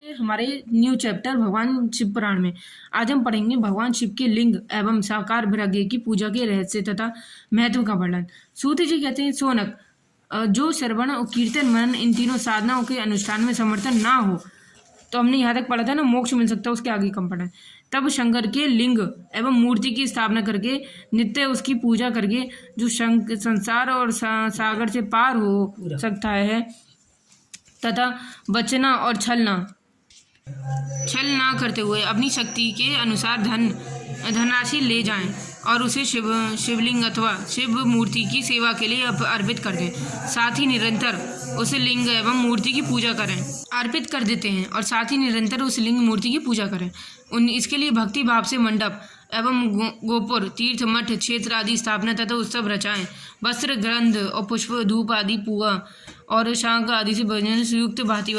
हमारे new chapter भगवान शिव पुराण में आज हम पढ़ेंगे भगवान शिव के लिंग एवं साकार भृगु की पूजा के रहस्य तथा महत्व का वर्णन। सूत जी कहते हैं, सोनक, जो श्रवण और कीर्तन मनन इन तीनों साधनाओं के अनुष्ठान में समर्थन ना हो, तो हमने यहाँ तक पढ़ा था ना, मोक्ष मिल सकता है, उसके आगे कम पढ़ा है। तब शंकर के लिंग एवं मूर्ति की स्थापना करके नित्य उसकी पूजा करके जो संसार और सागर से पार हो सकता है तथा बचना और छल ना करते हुए अपनी शक्ति के अनुसार धनराशि ले जाएं और उसे शिवलिंग अथवा शिव मूर्ति की सेवा के लिए अर्पित कर दें। साथ ही निरंतर उस लिंग एवं मूर्ति की पूजा करें, अर्पित कर देते हैं और साथ ही निरंतर उस लिंग मूर्ति की पूजा करें। इसके लिए भक्ति भाव से मंडप एवं गोपुर, तीर्थ, मठ, क्षेत्र आदि स्थापना तथा उत्सव रचाएं। वस्त्र, गंध और पुष्प, धूप आदि पुआ और शांख आदि से भोजन से युक्त भांति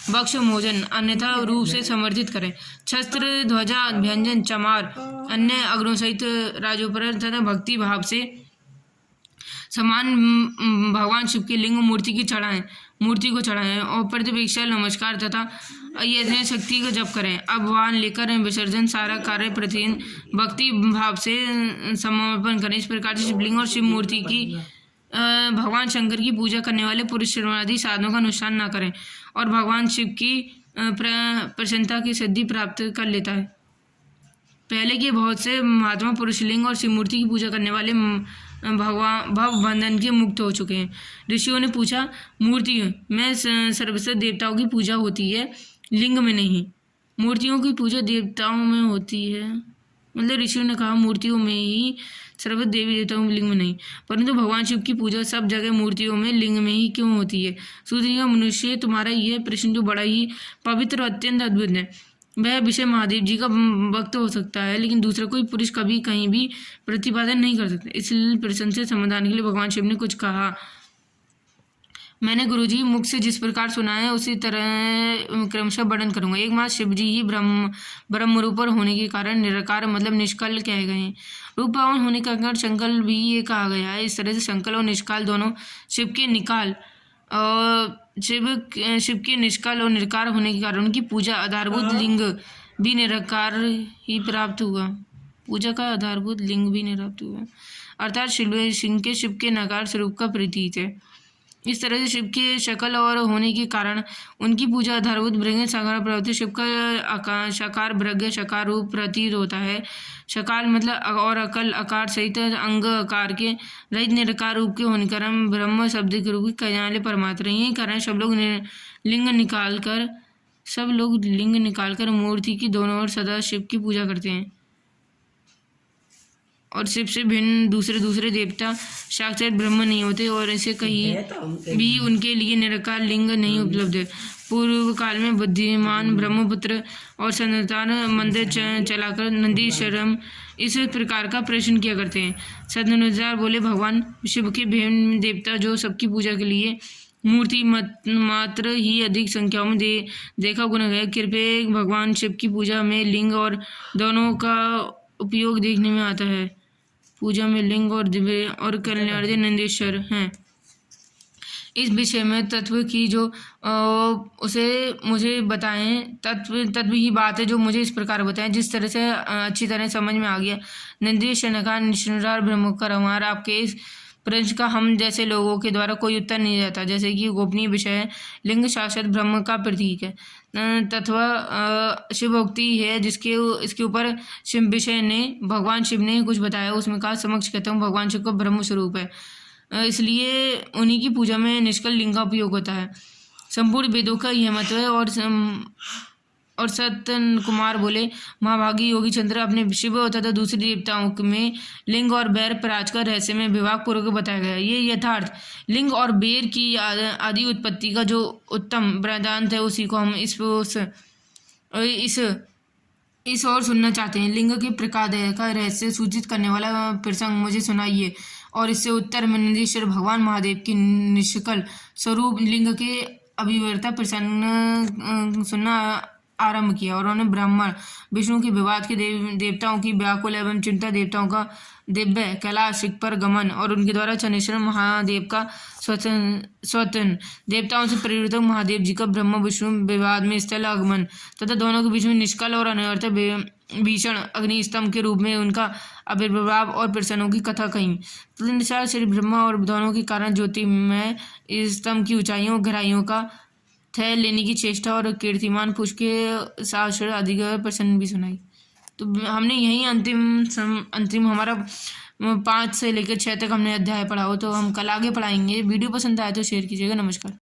भक्ष भोजन अन्यथा रूप से समर्थित करें। शस्त्र, ध्वजा, व्यंजन, चमार, अन्य अग्नों सहित राजोपचार तथा भक्ति भाव से समान भगवान शिव के लिंग मूर्ति को चढ़ाएं और प्रतिपेक्षा नमस्कार तथा यज्ञ शक्ति का जप करें। अब वाहन लेकर विसर्जन सारा कार्य प्रतिदिन भक्ति भाव से समर्पण करें। इस प्रकार से शिवलिंग और शिव मूर्ति की भगवान शंकर की पूजा करने वाले पुरुष श्रवणादि साधनों का अनुष्ठान न करें और भगवान शिव की प्रसन्नता की सिद्धि प्राप्त कर लेता है। पहले के बहुत से महात्मा पुरुष लिंग और शिव मूर्ति की पूजा करने वाले भव बंधन के मुक्त हो चुके हैं। ऋषियों ने पूछा, मूर्ति में सर्वश्रेष्ठ देवताओं की पूजा होती है, लिंग में नहीं। मूर्तियों की पूजा देवताओं में होती है, मतलब ऋषियों ने कहा मूर्तियों में ही सर्व देवी देवताओं में, लिंग में नहीं। परंतु भगवान शिव की पूजा सब जगह मूर्तियों में, लिंग में ही क्यों होती है? सूर्य का मनुष्य, तुम्हारा यह प्रश्न जो बड़ा ही पवित्र और अत्यंत अद्भुत है, वह विषय महादेव जी का वक्त हो सकता है, लेकिन दूसरा कोई पुरुष कभी कहीं भी प्रतिपादन नहीं कर सकता। इस प्रश्न से समाधान के लिए भगवान शिव ने कुछ कहा। मैंने गुरुजी मुख से जिस प्रकार सुना है उसी तरह क्रमशः वर्णन करूंगा। एक मास शिव जी ही ब्रह्म रूप होने के कारण निराकार मतलब निष्कल कहे गए हैं। रूप होने का कारण संकल भी ये कहा गया है। इस तरह से संकल और निष्काल दोनों शिव के निकाल और शिव के निष्काल और निराकार होने के कारण उनकी पूजा आधारभूत लिंग भी निराकार ही प्राप्त हुआ। पूजा का आधारभूत लिंग भी निराप्त हुआ, अर्थात शिव के नकार स्वरूप का प्रतीत है। इस तरह से शिव के शकल और होने के कारण उनकी पूजा आधारभूत भृगु साकार प्रवृत्ति शिव का शकार भृगु शकार रूप प्रतीत होता है। शकार मतलब और अकल आकार सहित अंग आकार के रहित निराकार रूप के होने कारण ब्रह्म शब्द के रूप कहे जाने वाले परमात्मा। यही कारण सब लोग लिंग निकालकर मूर्ति की दोनों ओर सदा शिव की पूजा करते हैं और शिव से भिन्न दूसरे देवता साक्षात ब्रह्म नहीं होते और ऐसे कहीं भी उनके लिए निराकार लिंग नहीं उपलब्ध है। पूर्व काल में बुद्धिमान ब्रह्मपुत्र और संतान मंदिर चलाकर नंदीश्वरम इस प्रकार का प्रश्न किया करते हैं। सदनुजार बोले, भगवान शिव के भिन्न देवता जो सबकी पूजा के लिए मूर्ति मात्र ही अधिक संख्याओं में देखा गुण है। कृपया भगवान शिव की पूजा में लिंग और दोनों का उपयोग देखने में आता है। पूजा में लिंग और दिव्य और कल्याणी नंदीश्वर हैं। इस विषय में तत्व की जो उसे मुझे बताएं, तत्व ही बात है जो मुझे इस प्रकार बताएं जिस तरह से अच्छी तरह समझ में आ गया। नंदीश्वर ने कहा, निष्ठुर ब्रह्मकर, हमारा आपके इस प्रश्न का हम जैसे लोगों के द्वारा कोई उत्तर नहीं देता, जैसे कि गोपनीय विषय है। लिंग साक्षात ब्रह्म का प्रतीक है तथवा शिवोक्ति है जिसके इसके ऊपर शिव विषय ने भगवान शिव ने कुछ बताया। उसमें कहा, समक्ष कहता हूँ भगवान शिव का ब्रह्म स्वरूप है, इसलिए उन्हीं की पूजा में निष्कल लिंग का उपयोग होता है। संपूर्ण वेदों का यह महत्व है। और सत्य कुमार बोले, महाभागी योगी चंद्र अपने शिव तथा दूसरे देवताओं में लिंग और बैर पराज का रहस्य में विभाग पूर्वक बताया गया। ये यथार्थ लिंग और बैर की आदि उत्पत्ति का जो उत्तम वृत्तांत है उसी को हम इस और सुनना चाहते हैं। लिंग के प्रकार का रहस्य सूचित करने वाला प्रसंग मुझे सुनाइए। और इससे उत्तर में नंदीश्वर भगवान महादेव की निष्कल स्वरूप लिंग के अभिवर्ता प्रसंग सुनना आरंभ किया और उन्होंने ब्राह्मण विष्णु के विवाद के देवताओं की व्याकुल एवं चिंता देवताओं का दिव्य कैलाश पर गमन और उनके द्वारा शनेश्वर महादेव का स्वतन देवताओं से परिवर्तक महादेव जी का ब्रह्म विष्णु विवाद में स्थल आगमन तथा दोनों के बीच में निष्कल और अनर्थ भीषण अग्निस्तंभ के रूप में उनका आविर्भाव और प्रसन्नों की कथा कही। तदनुसार श्री ब्रह्मा और दोनों के कारण ज्योतिर्मय स्तंभ की ऊंचाइयों और गहराइयों का थय लेने की चेष्टा और कीर्तिमान पुष्प के शास्त्र अधिक प्रसन्न भी सुनाई। तो हमने यही अंतिम हमारा 5 से लेकर 6 तक हमने अध्याय पढ़ा हो। तो हम कल आगे पढ़ाएंगे। वीडियो पसंद आए तो शेयर कीजिएगा। नमस्कार।